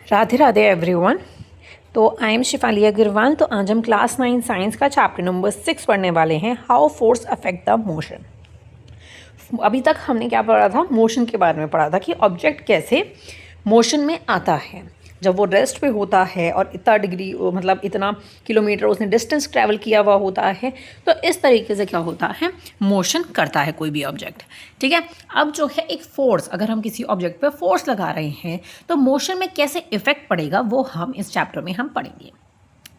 Radhe Radhe everyone. तो I am Shifali Agarwal. तो आज हम क्लास 9 साइंस का चैप्टर नंबर 6 पढ़ने वाले हैं, how force affect the motion. अभी तक हमने क्या पढ़ा था? मोशन के बारे में पढ़ा था कि ऑब्जेक्ट कैसे मोशन में आता है जब वो रेस्ट पे होता है और इतना डिग्री मतलब इतना किलोमीटर उसने डिस्टेंस ट्रैवल किया हुआ होता है, तो इस तरीके से क्या होता है, मोशन करता है कोई भी ऑब्जेक्ट। ठीक है, अब जो है एक फोर्स, अगर हम किसी ऑब्जेक्ट पे फोर्स लगा रहे हैं तो मोशन में कैसे इफेक्ट पड़ेगा वो हम इस चैप्टर में हम पढ़ेंगे।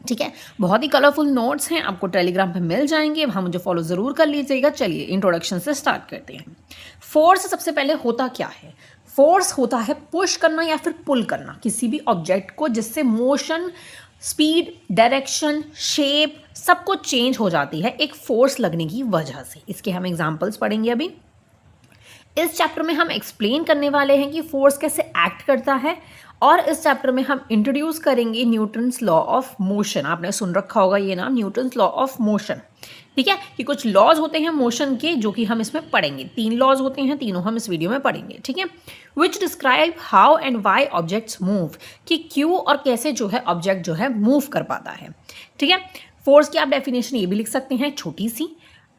ठीक है, बहुत ही कलरफुल नोट्स हैं, आपको टेलीग्राम पे मिल जाएंगे, वहाँ मुझे फॉलो ज़रूर कर लीजिएगा। चलिए इंट्रोडक्शन से स्टार्ट करते हैं। फोर्स सबसे पहले होता क्या है? फोर्स होता है पुश करना या फिर पुल करना किसी भी ऑब्जेक्ट को, जिससे मोशन, स्पीड, डायरेक्शन, शेप सब कुछ चेंज हो जाती है एक फोर्स लगने की वजह से। इसके हम एग्जांपल्स पढ़ेंगे अभी। इस चैप्टर में हम एक्सप्लेन करने वाले हैं कि फोर्स कैसे एक्ट करता है, और इस चैप्टर में हम इंट्रोड्यूस करेंगे न्यूटन्स लॉ ऑफ मोशन। आपने सुन रखा होगा ये नाम, न्यूटन्स लॉ ऑफ मोशन। ठीक है, कि कुछ लॉज होते हैं मोशन के जो कि हम इसमें पढ़ेंगे। 3 लॉज होते हैं, तीनों हम इस वीडियो में पढ़ेंगे। ठीक है, which describe how and why objects move, कि क्यों और कैसे जो है ऑब्जेक्ट जो है मूव कर पाता है। ठीक है, फोर्स की आप डेफिनेशन ये भी लिख सकते हैं छोटी सी,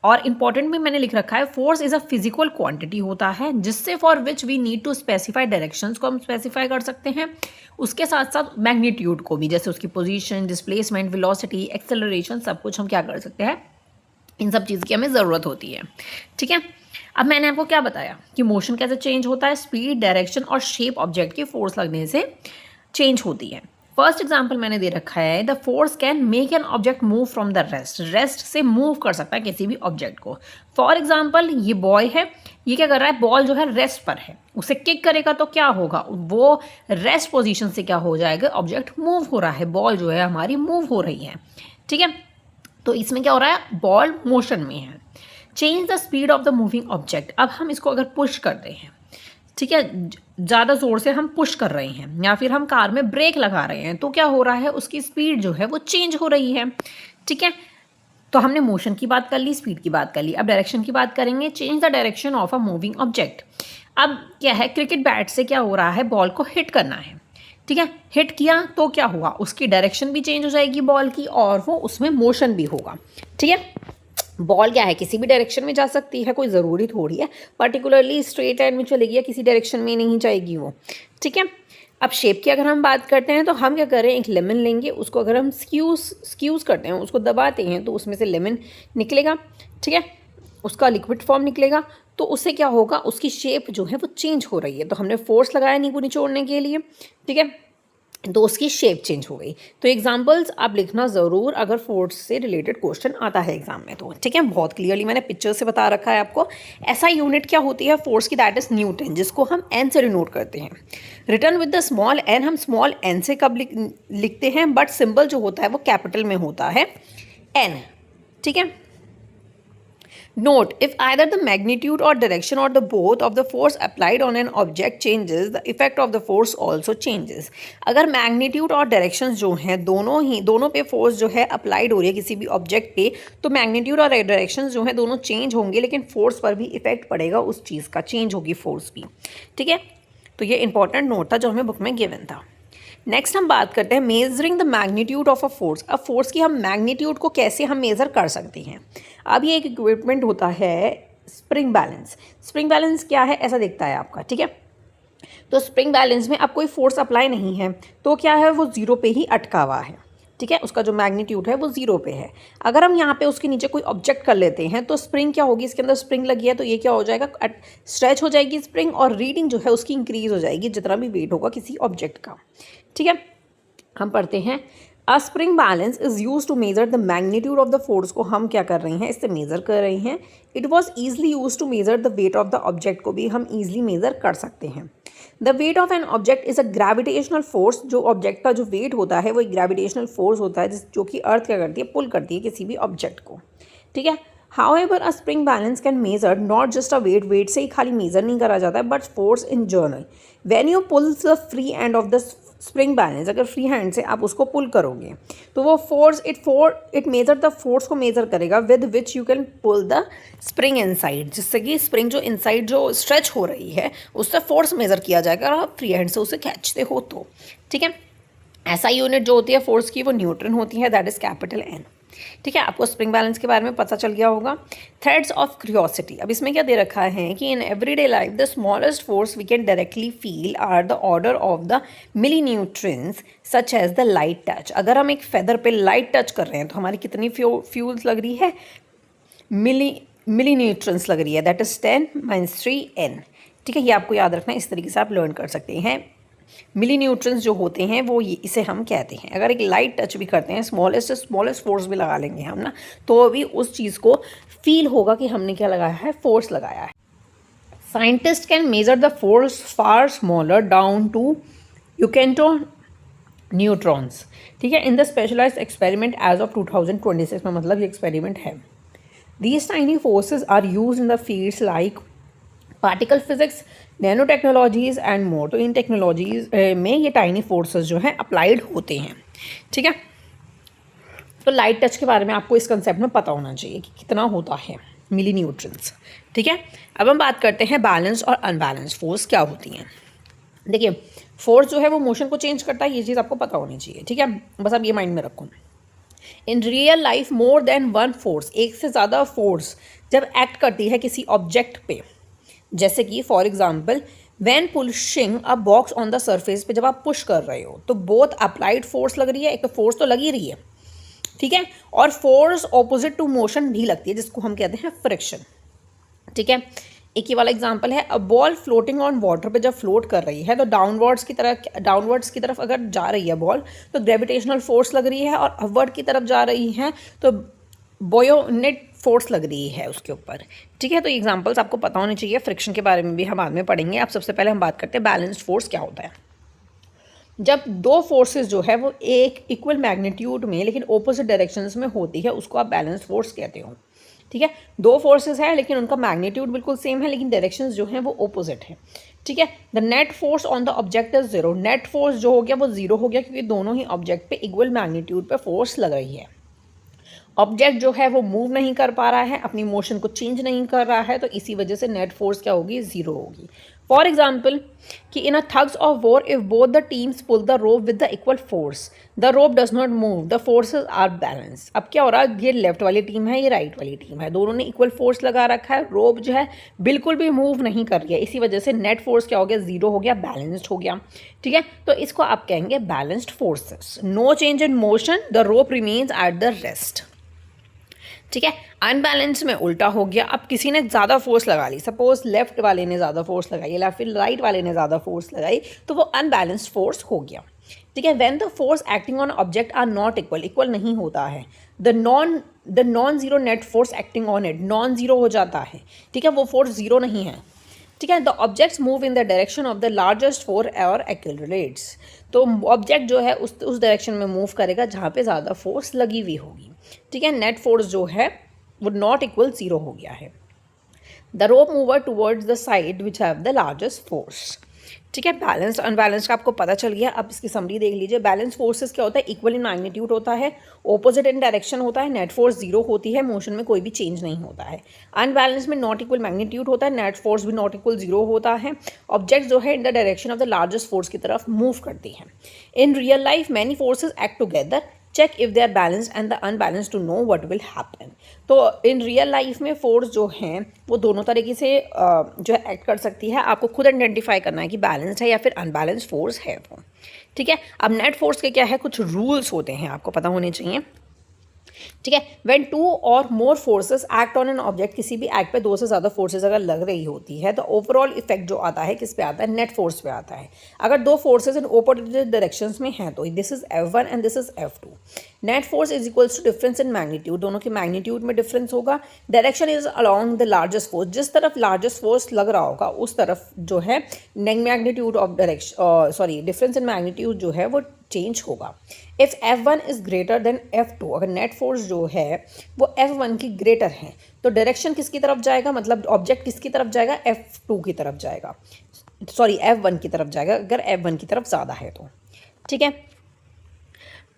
और इंपॉर्टेंट भी मैंने लिख रखा है, force is a physical quantity होता है जिससे for which we need to specify directions को हम स्पेसिफाई कर सकते हैं, उसके साथ साथ मैग्नीट्यूड को भी, जैसे उसकी पोजीशन, डिस्प्लेसमेंट, वेलोसिटी, एक्सेलरेशन, सब कुछ हम क्या कर सकते हैं, इन सब चीज़ की हमें ज़रूरत होती है। ठीक है, अब मैंने आपको क्या बताया कि मोशन कैसे चेंज होता है, स्पीड, डायरेक्शन और शेप ऑब्जेक्ट की फोर्स लगने से चेंज होती है। फर्स्ट एग्जाम्पल मैंने दे रखा है, the force can make an object move from the rest, rest से मूव कर सकता है किसी भी ऑब्जेक्ट को। फॉर एग्जाम्पल ये बॉय है, ये क्या कर रहा है, बॉल जो है रेस्ट पर है, उसे किक करेगा तो क्या होगा, वो रेस्ट पोजीशन से क्या हो जाएगा, ऑब्जेक्ट मूव हो रहा है, बॉल जो है हमारी मूव हो रही है। ठीक है, तो इसमें क्या हो रहा है, बॉल मोशन में है। Change the speed of the moving object, अब हम इसको अगर पुश करते हैं, ठीक है, ज़्यादा ज़ोर से हम पुश कर रहे हैं या फिर हम कार में ब्रेक लगा रहे हैं, तो क्या हो रहा है, उसकी स्पीड जो है वो चेंज हो रही है। ठीक है, तो हमने मोशन की बात कर ली, स्पीड की बात कर ली, अब डायरेक्शन की बात करेंगे। Change the direction of a moving object, अब क्या है, क्रिकेट बैट से क्या हो रहा है, बॉल को हिट करना है। ठीक है, हिट किया तो क्या हुआ, उसकी डायरेक्शन भी चेंज हो जाएगी बॉल की, और वो उसमें मोशन भी होगा। ठीक है, बॉल क्या है, किसी भी डायरेक्शन में जा सकती है, कोई ज़रूरी थोड़ी है पर्टिकुलरली स्ट्रेट लाइन में चलेगी या किसी डायरेक्शन में नहीं जाएगी वो। ठीक है, अब शेप की अगर हम बात करते हैं तो हम क्या करें, एक लेमन लेंगे, उसको अगर हम स्क्यूज़ करते हैं, उसको दबाते हैं तो उसमें से लेमन निकलेगा। ठीक है, उसका लिक्विड फॉर्म निकलेगा, तो उससे क्या होगा, उसकी शेप जो है वो चेंज हो रही है, तो हमने फोर्स लगाया नींबू निचोड़ने के लिए। ठीक है, तो उसकी शेप चेंज हो गई। तो एग्जांपल्स आप लिखना ज़रूर अगर फोर्स से रिलेटेड क्वेश्चन आता है एग्जाम में तो। ठीक है, बहुत क्लियरली मैंने पिक्चर से बता रखा है आपको। ऐसा यूनिट क्या होती है फोर्स की, दैट इज न्यूटन, जिसको हम एन से डिनोट करते हैं। Written with the small n, हम स्मॉल एन से कब लिखते हैं, बट सिंबल जो होता है वो कैपिटल में होता है, एन। ठीक है, Note, if either the magnitude or direction or the both of the force applied on an object changes, the effect of the force also changes. अगर magnitude और directions जो हैं दोनों पे force जो है applied हो रही है किसी भी object पे, तो magnitude और directions जो हैं दोनों change होंगे, लेकिन force पर भी effect पड़ेगा, उस चीज़ का change होगी force भी। ठीक है, तो ये important note था जो हमें बुक में given था। नेक्स्ट हम बात करते हैं measuring the magnitude of a force. अब फोर्स की हम मैग्नीट्यूड को कैसे हम मेज़र कर सकते हैं। अब ये एक इक्विपमेंट होता है स्प्रिंग बैलेंस। स्प्रिंग बैलेंस क्या है, ऐसा दिखता है आपका। ठीक है, तो स्प्रिंग बैलेंस में अब कोई फोर्स अप्लाई नहीं है, तो क्या है, वो ज़ीरो पे ही अटका हुआ है। ठीक है, उसका जो मैग्नीट्यूड है वो ज़ीरो पे है। अगर हम यहाँ पे उसके नीचे कोई ऑब्जेक्ट कर लेते हैं तो स्प्रिंग क्या होगी, इसके अंदर स्प्रिंग लगी है तो ये क्या हो जाएगा, स्ट्रेच हो जाएगी स्प्रिंग, और रीडिंग जो है उसकी इंक्रीज हो जाएगी जितना भी वेट होगा किसी ऑब्जेक्ट का। ठीक है, हम पढ़ते हैं, a spring balance is use to measure the magnitude of the force को हम क्या कर रहे हैं, इससे मेजर कर रहे हैं। It was easily use to measure the weight of the object को भी हम ईजिली मेजर कर सकते हैं। The weight of an object is a gravitational force, जो ऑब्जेक्ट का जो वेट होता है वो एक ग्रेविटेशनल फोर्स होता है जो कि अर्थ क्या करती है, पुल करती है किसी भी ऑब्जेक्ट को। ठीक है, However, a spring balance can measure not just a weight. weight से ही खाली measure नहीं करा जाता है, but force in general. When you pull the free end of the spring balance, अगर free hand से आप उसको pull करोगे तो वो force it measure the force को measure करेगा with which you can pull the spring inside, जिससे कि spring जो inside जो stretch हो रही है उससे force measure किया जाएगा और आप free hand से उसे खींचते हो तो, ठीक है। ऐसा यूनिट जो होती है फोर्स की वो न्यूटन होती है, दैट इज़ कैपिटल एन, ठीक है। आपको स्प्रिंग बैलेंस के बारे में पता चल गया होगा। थ्रेड्स ऑफ क्यूरियोसिटी, अब इसमें क्या दे रखा है कि in everyday life the smallest force we can directly feel are the order of the milli newtons such as the light touch. अगर हम एक फेदर पे लाइट टच कर रहे हैं तो हमारी कितनी फ्यूल्स लग रही है, मिली न्यूट्रंस लग रही है, दैट इज 10⁻3n, ठीक है। ये आपको याद रखना है, इस तरीके से आप लर्न कर सकते हैं। मिली न्यूट्रंस जो होते हैं वो इसे हम कहते हैं। अगर एक लाइट टच भी करते हैं, स्मॉलेस्ट फोर्स भी लगा लेंगे हम ना, तो भी उस चीज़ को फील होगा कि हमने क्या लगाया है, फोर्स लगाया है। Scientist can measure the force far smaller down to yoctonewtons, ठीक है, in the specialized experiment as of 2026 में, मतलब ये एक्सपेरिमेंट है। These tiny forces are used in the fields like particle physics, nano technologies and more. तो इन technologies में ये टाइनी फोर्सेस जो हैं अप्लाइड होते हैं, ठीक है। तो लाइट टच के बारे में आपको इस कंसेप्ट में पता होना चाहिए कि कितना होता है मिली न्यूट्रंस, ठीक है। अब हम बात करते हैं बैलेंस और अनबैलेंस फोर्स क्या होती हैं। देखिए, फोर्स जो है वो मोशन को चेंज करता है, ये चीज़ आपको पता होनी चाहिए, ठीक है। बस आप ये माइंड में रखो। इन real life more than one force, एक से ज़्यादा फोर्स जब एक्ट करती है किसी ऑब्जेक्ट पे, जैसे कि for example when pushing a box on the surface पे, जब आप पुश कर रहे हो तो बोथ अप्लाइड फोर्स लग रही है, एक तो फोर्स तो लग ही रही है, ठीक है, और फोर्स ऑपोजिट टू मोशन भी लगती है जिसको हम कहते हैं फ्रिक्शन, ठीक है। एक ही वाला एग्जांपल है, a ball floating on water पे जब फ्लोट कर रही है तो डाउनवर्ड्स की तरफ अगर जा रही है बॉल तो ग्रेविटेशनल फोर्स लग रही है, और अपवर्ड की तरफ जा रही है तो बोयोनेट फोर्स लग रही है उसके ऊपर, ठीक है। तो एग्जांपल्स आपको पता होने चाहिए। फ्रिक्शन के बारे में भी हम बाद में पढ़ेंगे। अब सबसे पहले हम बात करते हैं बैलेंस्ड फोर्स क्या होता है। जब दो फोर्सेस जो है वो एक इक्वल मैग्नीट्यूड में लेकिन ओपोजिट डायरेक्शंस में होती है उसको आप बैलेंस्ड फोर्स कहते हो, ठीक है। दो फोर्सेस है लेकिन उनका मैग्नीट्यूड बिल्कुल सेम है लेकिन डायरेक्शंस जो हैं वो ओपोजिट है, ठीक है। The net force on the object is zero, net force जो हो गया वो जीरो हो गया क्योंकि दोनों ही ऑब्जेक्ट पे इक्वल मैग्नीट्यूड पे फोर्स लग रही है। ऑब्जेक्ट जो है वो मूव नहीं कर पा रहा है, अपनी मोशन को चेंज नहीं कर रहा है, तो इसी वजह से नेट फोर्स क्या होगी, जीरो होगी। फॉर एग्जाम्पल कि in a tugs of war if both the teams pull the rope with the equal force the rope does not move, the forces are balance. अब क्या हो रहा है, ये लेफ्ट वाली टीम है, ये राइट वाली टीम है, दोनों ने इक्वल फोर्स लगा रखा है, रोप जो है बिल्कुल भी मूव नहीं कर रही है, इसी वजह से नेट फोर्स क्या हो गया, जीरो हो गया, बैलेंस्ड हो गया, ठीक है। तो इसको आप कहेंगे balanced forces. No change in motion, the rope remains at the rest, ठीक है। अनबैलेंस में उल्टा हो गया, अब किसी ने ज़्यादा फोर्स लगा ली, सपोज लेफ्ट वाले ने ज़्यादा फोर्स लगाई या फिर राइट वाले ने ज़्यादा फोर्स लगाई, तो वो अनबैलेंस्ड फोर्स हो गया, ठीक है। When the force acting on object are not equal, equal नहीं होता है, the non zero net force acting on it, non zero हो जाता है, ठीक है, वो फोर्स जीरो नहीं है, ठीक है। The objects move in the direction of the largest four और एक्यूरेट्स, तो ऑब्जेक्ट जो है उस डायरेक्शन में मूव करेगा जहाँ पे ज़्यादा फोर्स लगी हुई होगी, ठीक है। नेट फोर्स जो है वो नॉट इक्वल जीरो हो गया है। The rope moves towards the side which have the largest force, ठीक है। बैलेंस्ड अनबैलेंस्ड का आपको पता चल गया। अब इसकी समरी देख लीजिए। बैलेंस फोर्सेस क्या होता है, इक्वल इन मैग्नीट्यूड होता है, ऑपोजिट इन डायरेक्शन होता है, नेट फोर्स जीरो होती है, मोशन में कोई भी चेंज नहीं होता है। अनबैलेंस में नॉट इक्वल मैग्नीट्यूड होता है, नेट फोर्स भी नॉट इक्वल जीरो होता है, ऑब्जेक्ट जो है in the direction of the largest force की तरफ मूव करती है। In real life many forces act together, check if they are balanced and the unbalanced to know what will happen. तो in real life में force जो हैं वो दोनों तरीके से जो है एक्ट कर सकती है, आपको खुद आइडेंटिफाई करना है कि बैलेंस्ड है या फिर अनबैलेंस्ड फोर्स है वो, ठीक है। अब नेट फोर्स के क्या है, कुछ रूल्स होते हैं आपको पता होने चाहिए, ठीक है। व्हेन टू और more forces act on an object, किसी भी एक्ट पे दो से ज़्यादा फोर्सेस अगर लग रही होती है तो ओवरऑल इफेक्ट जो आता है किस पे आता है, नेट फोर्स पे आता है। अगर दो फोर्सेस इन ऑपोजिट डायरेक्शंस में हैं तो this is F1 and this is F2। Net force is equals to difference in magnitude, दोनों के मैग्नीट्यूड में डिफरेंस होगा। Direction is along the largest force, जिस तरफ लार्जेस्ट फोर्स लग रहा होगा उस तरफ जो है magnitude of direction difference in magnitude जो है वो चेंज होगा। If F1 is greater than F2, अगर नेट फोर्स जो है वो F1 की ग्रेटर है तो डायरेक्शन किसकी तरफ जाएगा, मतलब ऑब्जेक्ट किसकी तरफ जाएगा, F2 की तरफ जाएगा, सॉरी F1 की तरफ जाएगा अगर F1 की तरफ ज़्यादा है तो। ठीक है,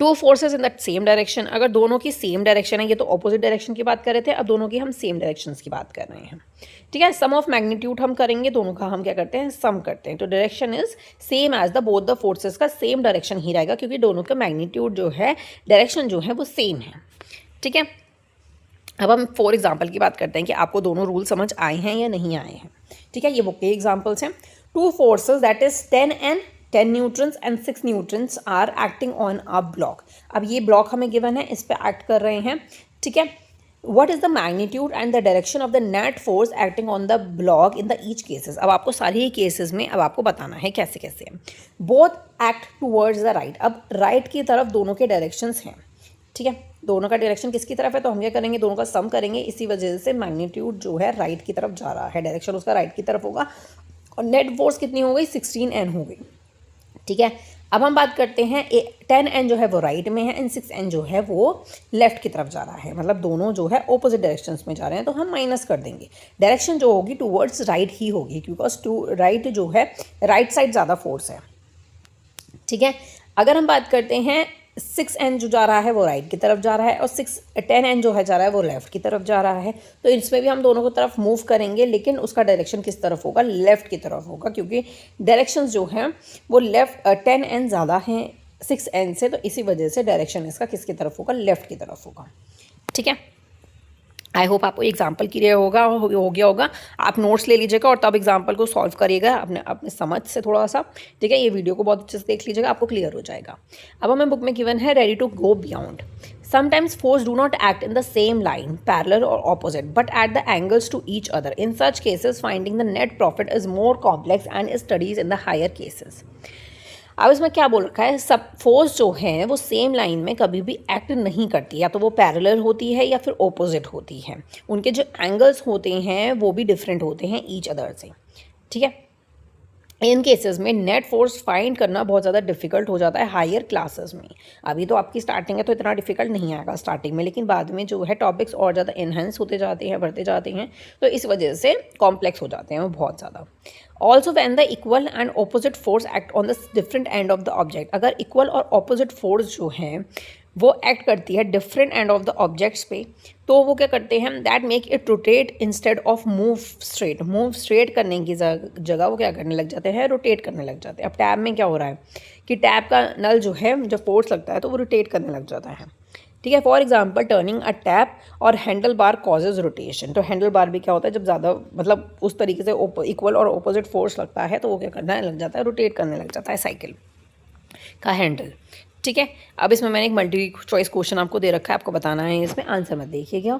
two forces in that same direction, अगर दोनों की सेम डायरेक्शन है, ये तो ऑपोजिट डायरेक्शन की बात कर रहे थे, अब दोनों की हम सेम डायरेक्शंस की बात कर रहे हैं। ठीक है, सम ऑफ मैग्नीट्यूड हम करेंगे, दोनों का हम क्या करते हैं, सम करते हैं। तो direction is same as the both the forces का सेम डायरेक्शन ही रहेगा क्योंकि दोनों का मैग्नीट्यूड जो है, डायरेक्शन जो है वो सेम है। ठीक है, अब हम फॉर एग्जाम्पल की बात करते हैं कि आपको दोनों रूल समझ आए हैं या नहीं आए हैं। ठीक है, ये बुक के एग्जाम्पल्स हैं। Two forces that is 10 newtons and 6 newtons are acting on a block. अब ये ब्लॉक हमें गिवन है, इस पर एक्ट कर रहे हैं। ठीक है, what is the magnitude and the direction of the net force acting on the block in the each cases. अब आपको सारी ही केसेस में अब आपको बताना है कैसे कैसे है। Both act towards the right, अब राइट की तरफ दोनों के डायरेक्शंस हैं। ठीक है, दोनों का डायरेक्शन किसकी तरफ है तो हम क्या करेंगे, दोनों का सम करेंगे, इसी वजह से मैग्नीट्यूड जो है राइट की तरफ जा रहा है, डायरेक्शन उसका राइट की तरफ होगा और नेट फोर्स कितनी हो गई, 16N हो गई। ठीक है, अब हम बात करते हैं 10N जो है वो राइट में है एंड 6N जो है वो लेफ्ट की तरफ जा रहा है, मतलब दोनों जो है ऑपोजिट डायरेक्शंस में जा रहे हैं, तो हम माइनस कर देंगे। डायरेक्शन जो होगी टूवर्ड्स राइट ही होगी बिकॉज टू राइट जो है राइट साइड ज़्यादा फोर्स है। ठीक है, अगर हम बात करते हैं 6N जो जा रहा है वो राइट की तरफ जा रहा है और 10N जो है जा रहा है वो लेफ्ट की तरफ जा रहा है, तो इसमें भी हम दोनों को तरफ मूव करेंगे लेकिन उसका डायरेक्शन किस तरफ होगा, लेफ्ट की तरफ होगा क्योंकि डायरेक्शंस जो हैं वो लेफ्ट 10N ज़्यादा हैं 6N से, तो इसी वजह से डायरेक्शन इसका किसकी तरफ होगा, लेफ्ट की तरफ होगा। ठीक है, आई होप आपको एग्जाम्पल क्लियर हो गया होगा। आप नोट्स ले लीजिएगा और तब एग्जाम्पल को सॉल्व करिएगा अपने समझ से थोड़ा सा। ठीक है, ये वीडियो को बहुत अच्छे से देख लीजिएगा, आपको क्लियर हो जाएगा। अब हमें बुक में गिवन है ready to go beyond. Sometimes force do not act in the same line, parallel or opposite, but at the angles to each other. In such cases, finding the net profit is more complex and is studied in the higher cases. अब इसमें क्या बोल रखा है, सब force जो है वो सेम लाइन में कभी भी एक्ट नहीं करती, या तो वो पैरेलल होती है या फिर ऑपोजिट होती है, उनके जो एंगल्स होते हैं वो भी डिफरेंट होते हैं ईच अदर से। ठीक है, इन केसेस में नेट फोर्स फाइंड करना बहुत ज़्यादा डिफिकल्ट हो जाता है हायर क्लासेस में। अभी तो आपकी स्टार्टिंग है तो इतना डिफिकल्ट नहीं आएगा स्टार्टिंग में, लेकिन बाद में जो है टॉपिक्स और ज़्यादा इन्हेंस होते जाते हैं, बढ़ते जाते हैं, तो इस वजह से कॉम्प्लेक्स हो जाते हैं वो बहुत ज़्यादा। Also when the equal and opposite force act on the different end of the object, अगर इक्वल और ऑपोजिट फोर्स जो हैं वो एक्ट करती है different end of the objects पे, तो वो क्या करते हैं, that make it rotate instead of move straight. Move straight करने की जगह वो क्या करने लग जाते हैं, रोटेट करने लग जाते हैं। अब टैब में क्या हो रहा है कि टैब का नल जो है जब फोर्स लगता है तो वो रोटेट करने लग जाता है। ठीक है, for example turning a tap और हैंडल बार कॉजेज रोटेशन। तो हैंडल बार भी क्या होता है, जब ज़्यादा मतलब उस तरीके से इक्वल और ऑपोजिट फोर्स लगता है तो वो क्या करने लग जाता है, रोटेट करने लग जाता है साइकिल का हैंडल। ठीक है, अब इसमें मैंने एक मल्टी चॉइस क्वेश्चन आपको दे रखा है, आपको बताना है, इसमें आंसर मत देखिएगा।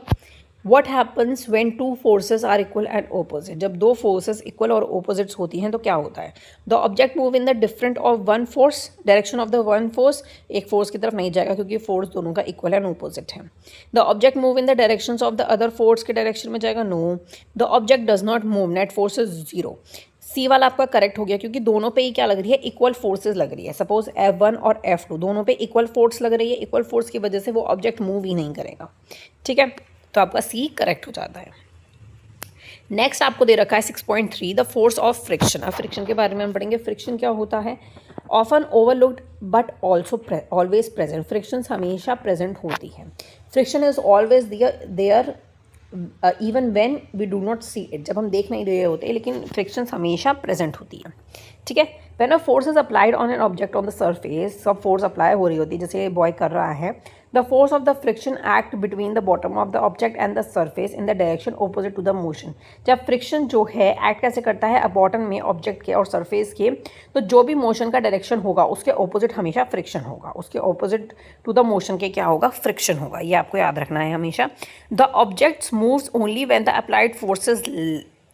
What happens when two forces are equal and opposite, जब दो फोर्सेस इक्वल और ऑपोजिट्स होती हैं तो क्या होता है, the object move in the different of one force, direction of the one force एक फोर्स की तरफ नहीं जाएगा क्योंकि फोर्स दोनों का इक्वल एंड ऑपोजिट है। The object move in the direction of the other force के डायरेक्शन में जाएगा, no. The object does not move, net force is 0। C वाला आपका करेक्ट हो गया क्योंकि दोनों पे ही क्या लग रही है, इक्वल फोर्सेस लग रही है। सपोज F1 और F2 दोनों पे इक्वल फोर्स लग रही है, इक्वल फोर्स की वजह से वो ऑब्जेक्ट मूव ही नहीं करेगा। ठीक है, तो आपका सी करेक्ट हो जाता है। नेक्स्ट आपको दे रखा है 6.3 द फोर्स ऑफ फ्रिक्शन। अब फ्रिक्शन के बारे में हम पढ़ेंगे। फ्रिक्शन क्या होता है, often overlooked but also always present. Friction हमेशा प्रेजेंट होती है। Friction is always there even when we do not see it, जब हम देख नहीं रहे होते लेकिन फ्रिक्शन हमेशा प्रेजेंट होती है। ठीक है, when a force is applied on an object on the surface, सब फोर्स अप्लाई हो रही होती है, जैसे बॉय कर रहा है, the force of the friction act between the bottom of the object and the surface in the direction opposite to the motion. जब फ्रिक्शन जो है एक्ट कैसे करता है, बॉटम में ऑब्जेक्ट के और सरफेस के, तो जो भी मोशन का डायरेक्शन होगा उसके ऑपोजिट हमेशा फ्रिक्शन होगा, उसके ऑपोजिट टू द मोशन के क्या होगा, फ्रिक्शन होगा। ये आपको याद रखना है हमेशा। The objects moves only when the applied forces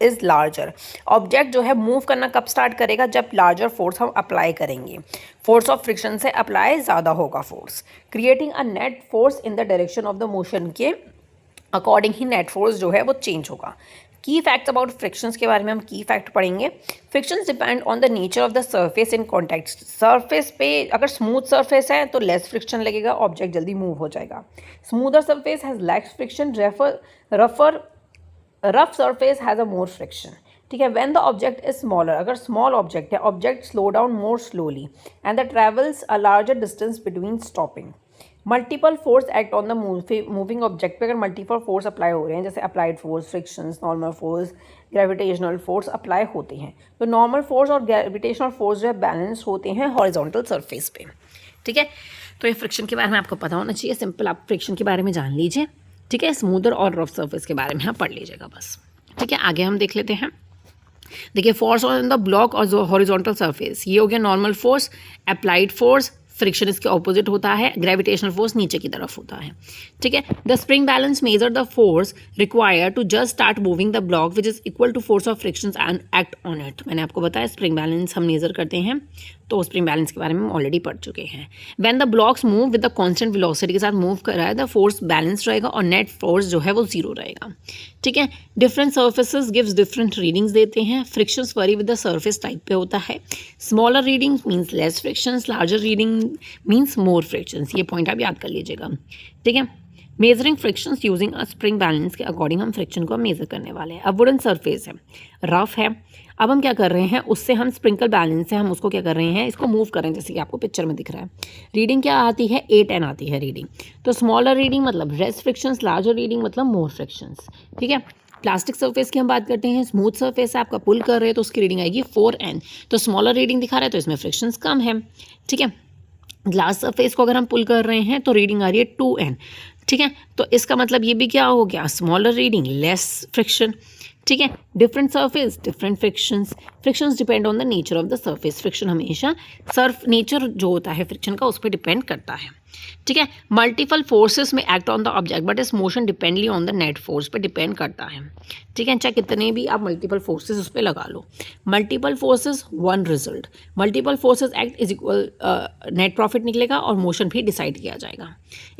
is larger. Object जो है मूव करना कब स्टार्ट करेगा, जब लार्जर फोर्स हम अप्लाई करेंगे। फोर्स ऑफ फ्रिक्शन से अप्लाई ज़्यादा होगा force, creating a net force in the direction of the motion के अकॉर्डिंग ही नेट फोर्स जो है वो चेंज होगा। की फैक्ट्स अबाउट फ्रिक्शंस के बारे में हम की फैक्ट पढ़ेंगे। Frictions depend on the nature of the surface in contact. Surface पे अगर स्मूथ सरफेस है तो लेस फ्रिक्शन लगेगा, ऑब्जेक्ट जल्दी मूव हो जाएगा। Smoother surface has less friction, rough surface has a more friction. ठीक है। When the object is smaller, अगर स्मॉल ऑब्जेक्ट है, object slow down more slowly and the travels a larger distance between stopping. Multiple force act on the moving object पे अगर multiple force apply हो रहे हैं, जैसे applied force, frictions, normal force, gravitational force apply होते हैं, तो normal force और ग्रेविटेशनल फोर्स जो है बैलेंस होते हैं हॉरिजॉन्टल सरफेस पे। ठीक है। तो ये फ्रिक्शन के बारे में आपको पता होना चाहिए। सिंपल आप फ्रिक्शन के बारे में जान लीजिए। ठीक है। स्मूदर और रफ सरफेस के बारे में आप पढ़ लीजिएगा बस। ठीक है। आगे हम देख लेते हैं। देखिए, फोर्स ऑन द ब्लॉक और हॉरिजॉन्टल सरफेस, ये हो गया normal force. Applied force, friction इसके ऑपोजिट होता है। ग्रेविटेशनल फोर्स नीचे की तरफ होता है। ठीक है। The spring balance measure the force required to just start moving the block which is equal to force of friction and act on it. मैंने आपको बताया स्प्रिंग बैलेंस हम मेजर करते हैं, तो स्प्रिंग बैलेंस के बारे में हम ऑलरेडी पढ़ चुके हैं। When the blocks move with the constant velocity के साथ मूव कर रहा है, द फोर्स बैलेंस रहेगा और नेट फोर्स जो है वो जीरो रहेगा। ठीक है। Different surfaces gives different readings देते हैं। Frictions worry with the surface type पे होता है। Smaller reading means less frictions, larger reading means more frictions. ये पॉइंट आप याद कर लीजिएगा। ठीक है। Measuring frictions using a spring balance के अकॉर्डिंग हम फ्रिक्शन को मेजर करने वाले हैं। अब वुडन सरफेस है, रफ है। अब हम क्या कर रहे हैं, उससे हम स्प्रिंकल बैलेंस से हम उसको क्या कर रहे हैं, इसको मूव कर रहे हैं, जैसे कि आपको पिक्चर में दिख रहा है। रीडिंग क्या आती है, 8 10 आती है रीडिंग। तो स्मॉलर रीडिंग मतलब लेस फ्रिक्शंस, लार्जर रीडिंग मतलब मोर फ्रिक्शंस। ठीक है। प्लास्टिक सरफेस की हम बात करते हैं। स्मूथ सरफेस है, आपका पुल कर रहे हैं तो उसकी रीडिंग आएगी 4N। तो स्मॉलर रीडिंग दिखा रहा है तो इसमें फ्रिक्शंस कम है। ठीक है। ग्लास सरफेस को अगर हम पुल कर रहे हैं तो रीडिंग आ रही है 2N। ठीक है। तो इसका मतलब ये भी क्या हो गया, स्मॉलर रीडिंग लेस फ्रिक्शन। ठीक है। Different surface different frictions. Frictions depend on the nature of the surface. Friction हमेशा नेचर जो होता है फ्रिक्शन का उस पर डिपेंड करता है। ठीक है। मल्टीपल फोर्सेस में act on the object but is motion depends on the net force पे डिपेंड करता है। ठीक है। चाहे कितने भी आप मल्टीपल फोर्सेस उस पर लगा लो, multiple forces one result. Multiple forces act is equal net profit निकलेगा और मोशन भी डिसाइड किया जाएगा।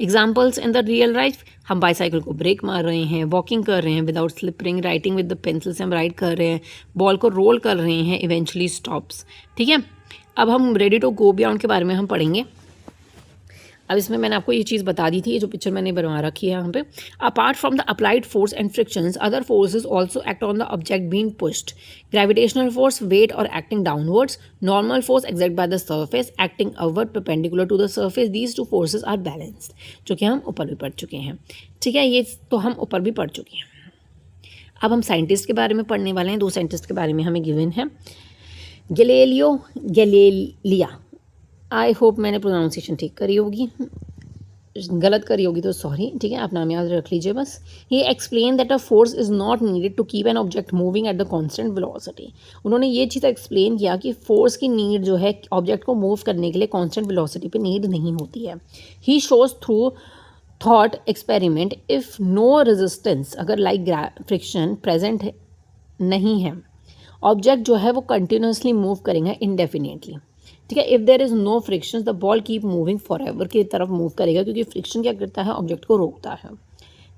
Examples in the real life, हम बाईसाइकिल को ब्रेक मार रहे हैं, वॉकिंग कर रहे हैं without slipping, writing with the pencil से हम राइट कर रहे हैं, बॉल को रोल कर रहे हैं, इवेंचुअली स्टॉप्स। ठीक है। अब हम रेडी टू गो बियॉन्ड के बारे में हम पढ़ेंगे। अब इसमें मैंने आपको ये चीज़ बता दी थी, ये जो पिक्चर मैंने बनवा रखी है यहाँ पे। Apart from the applied force and frictions, other forces also act on the object being pushed. Gravitational force, weight और acting downwards. Normal force exert by the surface acting upward perpendicular to the surface. These two forces are balanced, जो कि हम ऊपर भी पढ़ चुके हैं। ठीक है। ये तो हम ऊपर भी पढ़ चुके हैं। अब हम साइंटिस्ट के बारे में पढ़ने वाले हैं। 2 साइंटिस्ट के बारे में हमें गिवन है। गैलीलियो गैलीलिया, आई होप मैंने प्रोनाउंसिएशन ठीक करी होगी, गलत करी होगी तो सॉरी। ठीक है। आप नाम याद रख लीजिए बस। ये explain that a force is not needed to keep an object moving at the constant velocity. उन्होंने ये चीज़ एक्सप्लेन किया कि फोर्स की नीड जो है ऑब्जेक्ट को मूव करने के लिए कॉन्स्टेंट वेलोसिटी पे नीड नहीं होती है। He shows through thought experiment if no resistance, अगर लाइक फ्रिक्शन प्रेजेंट नहीं है, ऑब्जेक्ट जो है वो कंटिन्यूसली मूव करेंगे इंडेफिनेटली। ठीक है। If there is no friction the ball keep moving forever की तरफ मूव करेगा, क्योंकि फ्रिक्शन क्या करता है, ऑब्जेक्ट को रोकता है।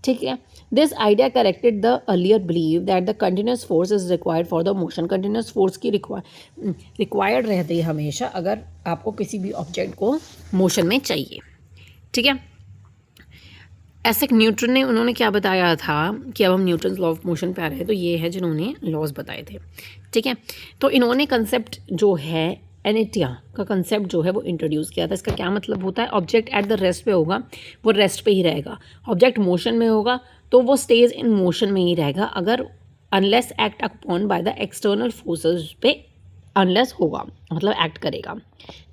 ठीक है। This idea corrected the earlier believe that the continuous force is required for the motion. Continuous force की रिक्वायर्ड रहती है हमेशा अगर आपको किसी भी ऑब्जेक्ट को मोशन में चाहिए। ठीक है। आइजैक न्यूटन ने, उन्होंने क्या बताया था कि अब हम न्यूटन लॉ ऑफ मोशन पे आ रहे हैं, तो ये है जिन्होंने लॉज बताए थे। ठीक है। तो इन्होंने कंसेप्ट जो है एनेटिया का कंसेप्ट जो है वो इंट्रोड्यूस किया था। इसका क्या मतलब होता है, ऑब्जेक्ट एट द रेस्ट पे होगा वो रेस्ट पे ही रहेगा, ऑब्जेक्ट मोशन में होगा तो वो स्टेज इन मोशन में ही रहेगा, अगर unless act upon by the external forces पे अनलेस होगा, मतलब एक्ट करेगा।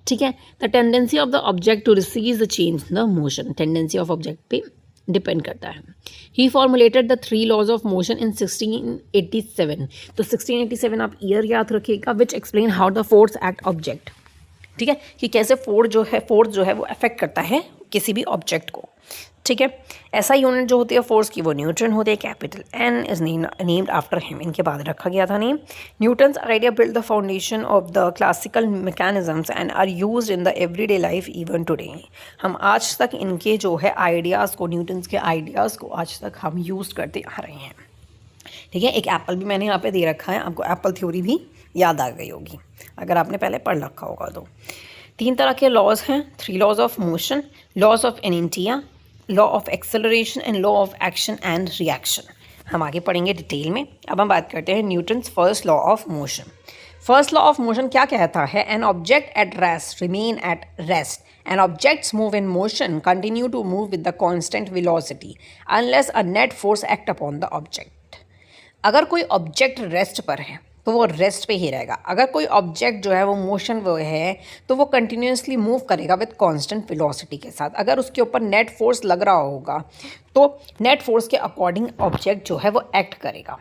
ठीक है। The tendency of the object to receive the change the motion, tendency of object पे डिपेंड करता है। He formulated the 3 laws of motion in 1687। तो 1687 आप ईयर याद रखिएगा, which explain how the force act object. ठीक है। कि कैसे फोर्स जो है वो अफेक्ट करता है किसी भी ऑब्जेक्ट को। ठीक है। ऐसा यूनिट जो होती है फोर्स की वो न्यूटन होती है। Capital N is named after him, इनके बाद रखा गया था name. Newton's idea build the foundation of the classical mechanisms and are used in the everyday life even today. हम आज तक इनके जो है आइडियाज़ को, न्यूटन्स के आइडियाज़ को आज तक हम यूज़ करते आ रहे हैं। ठीक है, एक एप्पल भी मैंने यहाँ पे दे रखा है, आपको एप्पल थ्योरी भी याद आ गई होगी अगर आपने पहले पढ़ रखा होगा तो। 3 तरह के लॉज हैं, 3 laws of motion, laws of inertia, law of acceleration and law of action and reaction. हम आगे पढ़ेंगे डिटेल में। अब हम बात करते हैं Newton's first law of motion. First law of motion क्या कहता है? An object at rest remain at rest and objects move in motion continue to move with the constant velocity unless a net force act upon the object। अगर कोई object rest पर है तो वो rest पे ही रहेगा। अगर कोई ऑब्जेक्ट जो है वो मोशन वो है तो वो कंटिन्यूसली मूव करेगा विद कांस्टेंट वेलोसिटी के साथ। अगर उसके ऊपर नेट फोर्स लग रहा होगा तो नेट फोर्स के अकॉर्डिंग ऑब्जेक्ट जो है वो एक्ट करेगा।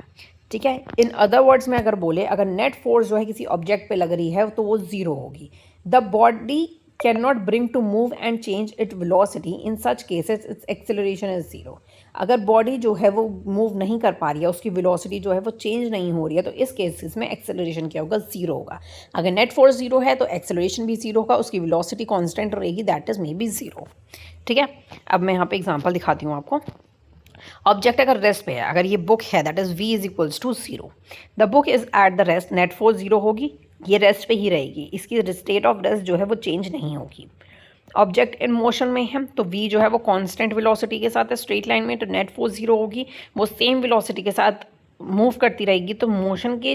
ठीक है, इन अदर वर्ड्स में अगर बोले, अगर नेट फोर्स जो है किसी ऑब्जेक्ट पे लग रही है तो वो ज़ीरो होगी। The body can not bring to move and change it velocity, in such cases its acceleration is zero. अगर बॉडी जो है वो मूव नहीं कर पा रही है, उसकी वेलोसिटी जो है वो चेंज नहीं हो रही है, तो इस केसेस में एक्सेलरेशन क्या होगा? ज़ीरो होगा। अगर नेट फोर्स ज़ीरो है तो एक्सेलरेशन भी ज़ीरो होगा, उसकी वेलोसिटी कांस्टेंट रहेगी, that is may be zero. ठीक है, अब मैं यहाँ पे एग्जांपल दिखाती हूँ आपको। ऑब्जेक्ट अगर रेस्ट पे है, अगर ये बुक है, that is v is equals to zero. The book is at the rest, net force zero होगी, ये रेस्ट पे ही रहेगी, इसकी स्टेट ऑफ रेस्ट जो है वो चेंज नहीं होगी। ऑब्जेक्ट इन मोशन में है तो v जो है वो कांस्टेंट वेलोसिटी के साथ है स्ट्रेट लाइन में, तो नेट फोर्स ज़ीरो होगी, वो सेम वेलोसिटी के साथ मूव करती रहेगी, तो मोशन के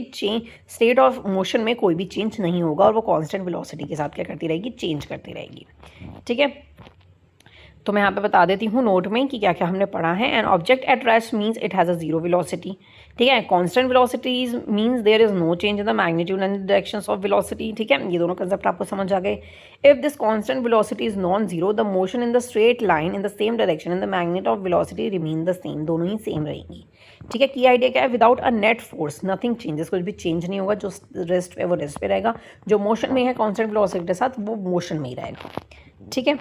स्टेट ऑफ मोशन में कोई भी चेंज नहीं होगा और वो कांस्टेंट वेलोसिटी के साथ क्या करती रहेगी? चेंज करती रहेगी। ठीक है, तो मैं यहाँ पे बता देती हूँ नोट में कि क्या क्या हमने पढ़ा है। An object at rest means it has a zero velocity. ठीक है, constant velocities means there is no change in the magnitude and directions of velocity. ठीक है, ये दोनों कंसेप्ट आपको समझ आ गए। If this constant velocity is non zero, the motion in the straight line in the same direction and the magnet of velocity remain the same, दोनों ही सेम रहेंगी। ठीक है, की आइडिया क्या है? Without a net force nothing changes, कुछ भी चेंज नहीं होगा, जो रेस्ट पे वो रेस्ट पे रहेगा, जो मोशन में है कांस्टेंट वेलोसिटी के साथ वो मोशन में ही रहेगा। ठीक है,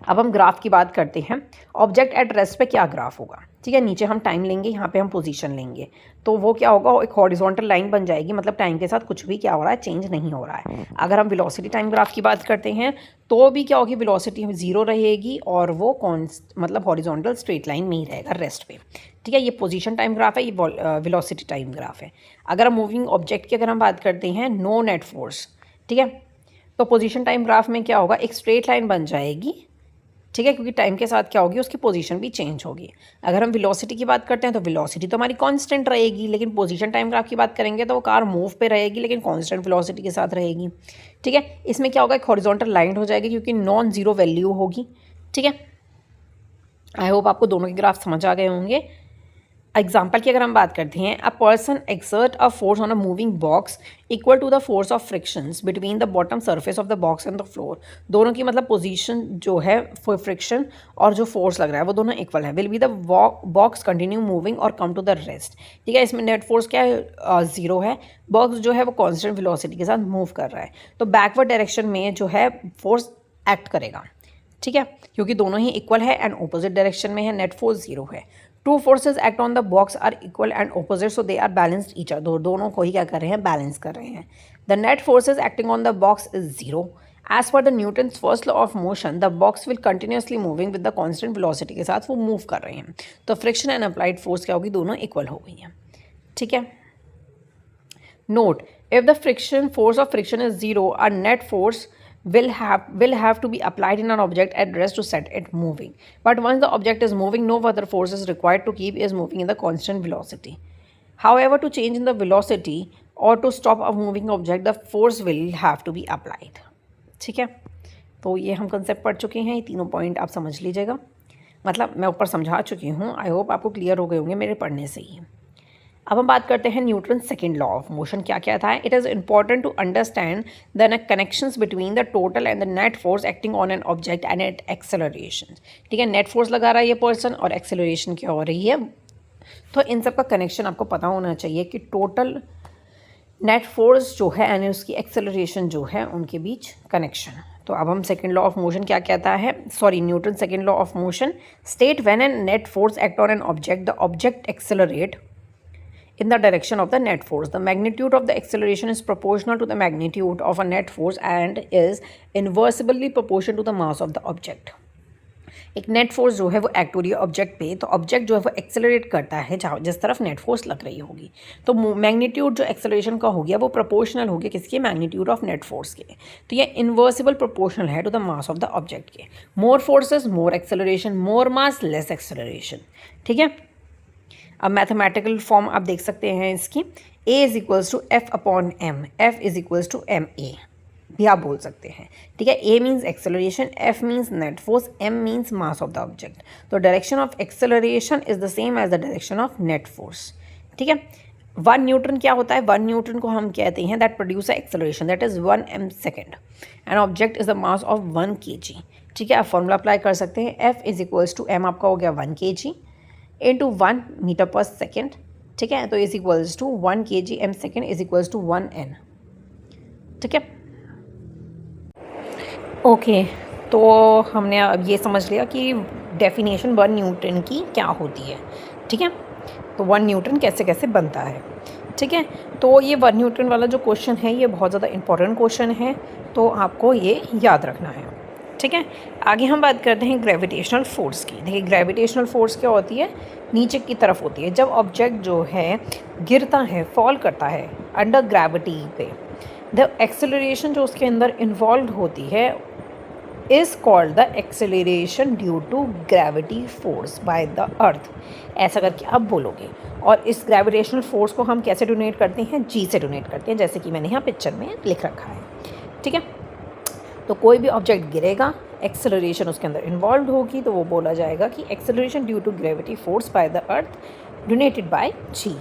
अब हम ग्राफ की बात करते हैं। ऑब्जेक्ट एट रेस्ट पे क्या ग्राफ होगा? ठीक है, नीचे हम टाइम लेंगे, यहाँ पे हम पोजीशन लेंगे, तो वो क्या होगा? एक हॉरिजॉन्टल लाइन बन जाएगी, मतलब टाइम के साथ कुछ भी क्या हो रहा है? चेंज नहीं हो रहा है। अगर हम वेलोसिटी टाइम ग्राफ की बात करते हैं तो भी क्या होगी? वेलोसिटी ज़ीरो रहेगी और वो मतलब हॉरिजॉन्टल स्ट्रेट लाइन में ही रहेगा रेस्ट पे। ठीक है, ये पोजीशन टाइम ग्राफ है, ये वेलोसिटी टाइम ग्राफ है। अगर हम मूविंग ऑब्जेक्ट की अगर हम बात करते हैं, नो नेट फोर्स, ठीक है, तो पोजीशन टाइम ग्राफ में क्या होगा? एक स्ट्रेट लाइन बन जाएगी। ठीक है, क्योंकि टाइम के साथ क्या होगी? उसकी पोजीशन भी चेंज होगी। अगर हम वेलोसिटी की बात करते हैं तो वेलोसिटी तो हमारी कांस्टेंट रहेगी, लेकिन पोजीशन टाइम ग्राफ की बात करेंगे तो वो कार मूव पे रहेगी लेकिन कांस्टेंट वेलोसिटी के साथ रहेगी। ठीक है, इसमें क्या होगा? एक हॉरिजॉन्टल लाइन हो जाएगी क्योंकि नॉन जीरो वैल्यू होगी। ठीक है, आई होप आपको दोनों के ग्राफ समझ आ गए होंगे। एग्जाम्पल की अगर हम बात करते हैं, a person exert a force on a moving box equal to the force of frictions between the bottom surface of the box and the floor. दोनों की मतलब पोजीशन जो है फ्रिक्शन और जो फोर्स लग रहा है वो दोनों इक्वल है। Will be the box continue moving और कम टू द रेस्ट। ठीक है, इसमें नेट फोर्स क्या है? ज़ीरो है। बॉक्स जो है वो कॉन्स्टेंट वेलोसिटी के साथ मूव कर रहा है, तो बैकवर्ड डायरेक्शन में जो है फोर्स एक्ट करेगा। ठीक है, क्योंकि दोनों ही इक्वल है एंड ऑपोजिट डायरेक्शन में है, नेट फोर्स ज़ीरो है। Two forces act on the box are equal and opposite, so they are balanced each other, दोनों को ही क्या कर रहे हैं? बैलेंस कर रहे हैं। The net forces acting on the box is zero. As per the Newton's first law of motion, the box will continuously moving with the constant velocity के साथ वो मूव कर रहे हैं, तो फ्रिक्शन एंड अप्लाइड फोर्स क्या होगी? दोनों इक्वल हो गई हैं। ठीक है, note, if the friction force of friction is zero, a net force will have to be applied in an object at rest to set it moving. But once the object is moving, no further force is required to keep it moving in the constant velocity. However, to change in the velocity or to stop a moving object, the force will have to be applied. ठीक है, तो ये हम concept पढ़ चुके हैं, ये तीनों पॉइंट आप समझ लीजिएगा। मतलब मैं ऊपर समझा चुकी हूँ, आई होप आपको क्लियर हो गए होंगे मेरे पढ़ने से ही। अब हम बात करते हैं Newton second law of motion क्या क्या था। It is important to understand the connections between the total and the net force acting on an object and at acceleration. ठीक है, नेट फोर्स लगा रहा है ये पर्सन और एक्सेलरेशन क्या हो रही है, तो इन सब का कनेक्शन आपको पता होना चाहिए कि टोटल नेट फोर्स जो है एंड उसकी एक्सेलरेशन जो है उनके बीच कनेक्शन। तो अब हम सेकेंड लॉ ऑफ मोशन क्या कहता है, sorry Newton second law of motion state when an net force act on an object, the object accelerate in the direction of the net force. The magnitude of the acceleration is proportional to the magnitude of a net force and is inversely proportional to the mass of the object. एक net force जो है वो act हो रही है object पे, तो object जो है वो एक्सेलरेट करता है जहाँ जिस तरफ नेट फोर्स लग रही होगी। तो मैग्नीट्यूड जो एक्सेलरेशन का हो गया वो प्रोपोर्शनल हो गया किसके, मैग्नीट्यूड ऑफ नेट फोर्स के। तो ये इन्वर्सिबल प्रोपोर्शनल है to the mass of the object के। More forces more acceleration, more mass less acceleration. ठीक है, अब मैथमेटिकल फॉर्म आप देख सकते हैं इसकी, A is equals to F upon M, F is equals to M A भी आप बोल सकते हैं। ठीक है, A means acceleration, F means net force, M means mass of the object. तो direction of acceleration is the same as the direction of net force. ठीक है, 1 न्यूटन क्या होता है, 1 न्यूटन को हम कहते हैं that produce acceleration that is 1 m second and object is the mass of 1 kg। ठीक है, आप फॉर्मूला अप्लाई कर सकते हैं, F is equals to M आपका हो गया 1 kg into 1 meter per second. ठीक है, तो is equals to 1 kg m second is equals to 1 n। ठीक है, ओके तो हमने अब ये समझ लिया कि डेफिनेशन 1 न्यूटन की क्या होती है। ठीक है, तो 1 न्यूटन कैसे कैसे बनता है। ठीक है, तो ये 1 न्यूटन वाला जो क्वेश्चन है ये बहुत ज़्यादा इंपॉर्टेंट क्वेश्चन है, तो आपको ये याद रखना है। ठीक है, आगे हम बात करते हैं ग्रेविटेशनल फोर्स की। देखिए ग्रेविटेशनल फोर्स क्या होती है, नीचे की तरफ होती है। जब ऑब्जेक्ट जो है गिरता है, फॉल करता है अंडर ग्रेविटी पे, द एक्सेलरेशन जो उसके अंदर इन्वॉल्व होती है is called the acceleration due to gravity force by the earth. ऐसा करके आप बोलोगे। और इस ग्रेविटेशनल फोर्स को हम कैसे डोनेट करते हैं, जी से डोनेट करते हैं, जैसे कि मैंने यहाँ पिक्चर में लिख रखा है। ठीक है, तो कोई भी ऑब्जेक्ट गिरेगा, एक्सेलरेशन उसके अंदर इन्वॉल्व होगी, तो वो बोला जाएगा कि acceleration due to gravity force by the earth donated by g.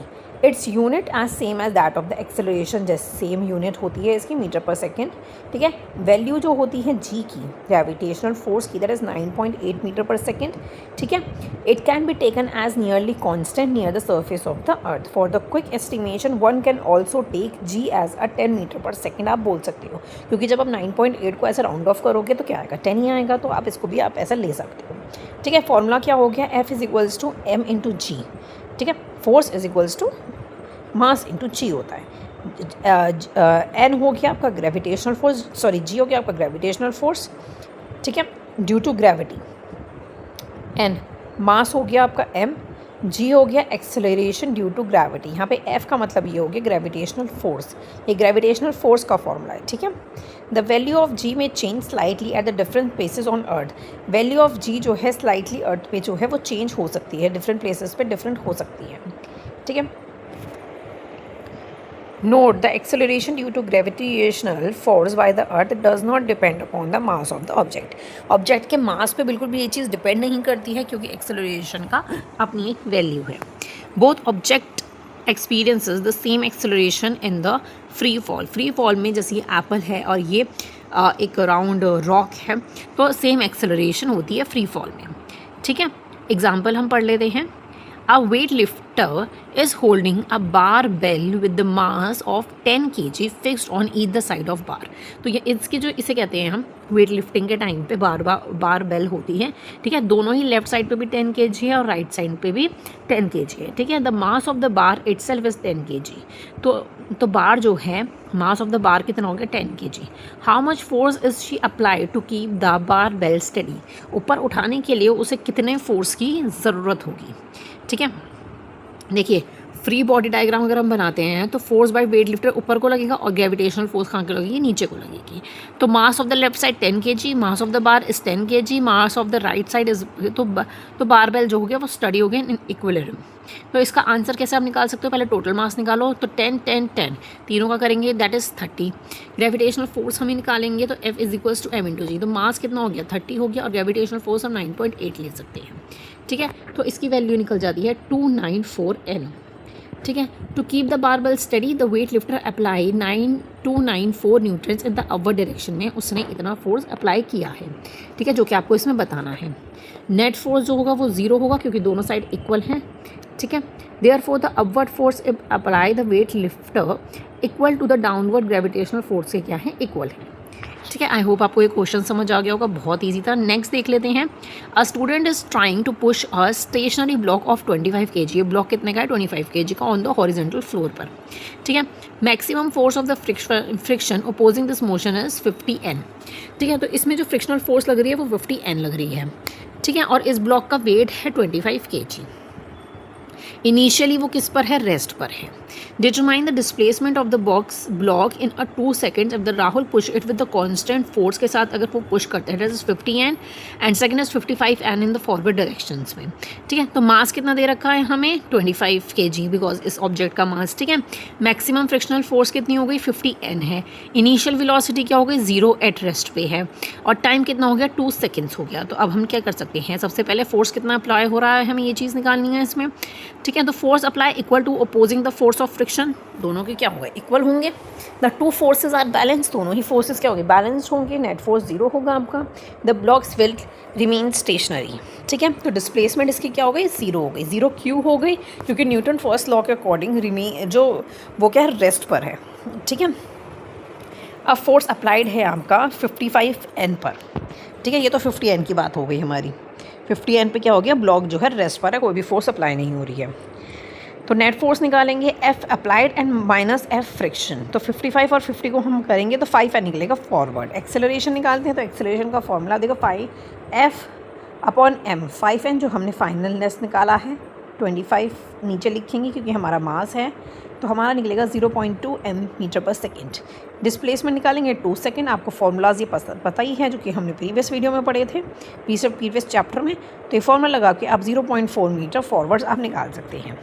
Its unit as same as that of the acceleration, जैसे सेम यूनिट होती है इसकी मीटर पर सेकेंड। ठीक है, वैल्यू जो होती है जी की ग्रेविटेशनल फोर्स की that is 9.8 metre per second. ठीक है, it can be taken as nearly constant near the surface of the earth. For the quick estimation one can also take ji as a 10 metre per second आप बोल सकते हो, क्योंकि जब आप 9.8 को ऐसे राउंड ऑफ करोगे तो क्या आएगा, 10 ही आएगा, तो आप इसको भी आप ऐसा ले सकते हो। ठीक है, फॉर्मूला क्या हो गया, F is equals to M into G. ठीक है, force is equals to mass into G होता है। एन हो गया आपका ग्रेविटेशनल फोर्स, सॉरी जी हो गया आपका ग्रेविटेशनल फोर्स। ठीक है, ड्यू टू ग्रेविटी। एन मास हो गया आपका एम, जी हो गया एक्सेलरेशन ड्यू टू ग्रेविटी। यहाँ पे एफ का मतलब ये हो गया ग्रेविटेशनल फोर्स, ये ग्रेविटेशनल फोर्स का फॉर्मूला है। ठीक है, द वैल्यू ऑफ जी में change slightly at the different places on earth. Value of G जो है स्लाइटली अर्थ पे जो है वो चेंज हो सकती है, डिफरेंट प्लेसेस पे डिफरेंट हो सकती है। ठीक है, Note the acceleration due to gravitational force by the earth does not depend upon the mass of the object. Object के मास पे बिल्कुल भी ये चीज़ डिपेंड नहीं करती है, क्योंकि एक्सेलरेशन का अपनी एक वैल्यू है। Both object experiences the same acceleration in the free fall. Free fall में जैसे ये एप्पल है और ये एक राउंड रॉक है, तो सेम एक्सेलरेशन होती है फ्री फॉल में। ठीक है, एग्जाम्पल हम पढ़ लेते हैं। A weightlifter is holding a barbell with the mass of 10 kg fixed on either side of bar. तो ये इसके जो इसे कहते हैं हम वेट लिफ्टिंग के टाइम पे बार बेल होती है। ठीक है, दोनों ही लेफ्ट साइड पे भी 10 kg है और राइट साइड पे भी 10 kg है। ठीक है, the mass of the bar itself is 10 kg। तो बार जो है मास ऑफ द बार कितना हो गया, 10 kg। How much force is she apply to keep the bar bell study. ऊपर उठाने के लिए उसे कितने फोर्स की ज़रूरत होगी। ठीक है, देखिए फ्री बॉडी डायग्राम अगर हम बनाते हैं तो फोर्स बाय वेट लिफ्टर ऊपर को लगेगा और ग्रेविटेशनल फोर्स कहाँ को लगेगी, नीचे को लगेगी। तो मास of the left side 10 kg, mass of the bar is 10 kg, mass of the right side is तो बारबेल जो हो गया वो स्टडी हो गया इन इक्विलिब्रियम। तो इसका आंसर कैसे आप निकाल सकते हो, पहले टोटल मास निकालो, तो 10 10 10 तीनों का करेंगे दैट इज 30। ग्रेविटेशनल फोर्स हम निकालेंगे तो F is equals to M into G. तो मास कितना हो गया, 30 हो गया, और ग्रेविटेशनल फोर्स हम 9.8 ले सकते हैं। ठीक है, तो इसकी वैल्यू निकल जाती है 294 N। ठीक है, to keep the barbell study the weight lifter apply 9294 newtons in the upward direction में उसने इतना फोर्स अप्लाई किया है। ठीक है, जो कि आपको इसमें बताना है। नेट फोर्स जो होगा वो 0 होगा क्योंकि दोनों साइड इक्वल हैं। ठीक है, therefore the upward force apply the weight lifter equal to the downward gravitational force से क्या है, इक्वल है। ठीक है, आई होप आपको ये क्वेश्चन समझ आ गया होगा, बहुत ईजी था। नेक्स्ट देख लेते हैं। A student is trying to push a stationary block of 25 kg। ये ब्लॉक कितने का है, 25 kg का, ऑन द हॉरिजेंटल फ्लोर पर। ठीक है, maximum force of the friction opposing this motion is 50 N। ठीक है, तो इसमें जो फ्रिक्शनल फोर्स लग रही है वो 50 N लग रही है। ठीक है, और इस ब्लॉक का वेट है 25 kg। इनिशियली वो किस पर है, रेस्ट पर है। Determine the displacement of the box block in 2 seconds if the Rahul push it with the constant force के साथ अगर वो पुश करते हैं, that is 50 N and second is 55 N in the forward directions में। ठीक है, तो मास कितना दे रखा है हमें, 25 kg बिकॉज इस ऑब्जेक्ट का मास। ठीक है, मैक्सिमम फ्रिक्शनल फोर्स कितनी हो गई, 50 N है। इनिशियल वेलोसिटी क्या हो गई, 0 एट रेस्ट पे है, और टाइम कितना हो गया, 2 seconds हो गया। तो अब हम क्या कर सकते हैं, सबसे पहले फोर्स कितना अप्लाई हो रहा है, हमें ये चीज़ निकालनी है इसमें। ठीक है, तो force apply equal to opposing the force of friction, दोनों के क्या होंगे, इक्वल होंगे। The two forces are balance, दोनों ही फोर्सेज क्या होंगे, बैलेंस्ड होंगे। नेट फोर्स 0 होगा आपका। The blocks will remain stationery. ठीक है, तो डिस्प्लेसमेंट इसकी क्या हो गई, 0 हो गई। 0 क्यों हो गई, क्योंकि न्यूटन फर्स्ट लॉ के अकॉर्डिंग जो वो क्या है, रेस्ट पर है। ठीक है, अब फोर्स अप्लाइड है आपका 55 N पर। ठीक है, ये तो 50 N की बात हो गई हमारी। 50 N पे क्या हो गया, ब्लॉक जो है रेस्ट पर है, कोई भी फोर्स अप्लाई नहीं हो रही है। तो नेट फोर्स निकालेंगे F applied and minus F friction. तो 55 और 50 को हम करेंगे तो 5 N निकलेगा फॉरवर्ड। एक्सेलरेशन निकालते हैं तो एक्सेलरेशन का फॉर्मूला देगा 5F/m। 5N जो हमने फाइनलनेस निकाला है, 25 नीचे लिखेंगे क्योंकि हमारा मास है, तो हमारा निकलेगा 0.2 m/s। डिस्प्लेसमेंट निकालेंगे 2 सेकेंड। आपको फॉर्मूलाज ये पता ही है जो कि हमने प्रीवियस वीडियो में पढ़े थे, प्रीवियस चैप्टर में। तो ये फॉर्मूला लगा के आप 0.4 मीटर फॉरवर्ड्स आप निकाल सकते हैं।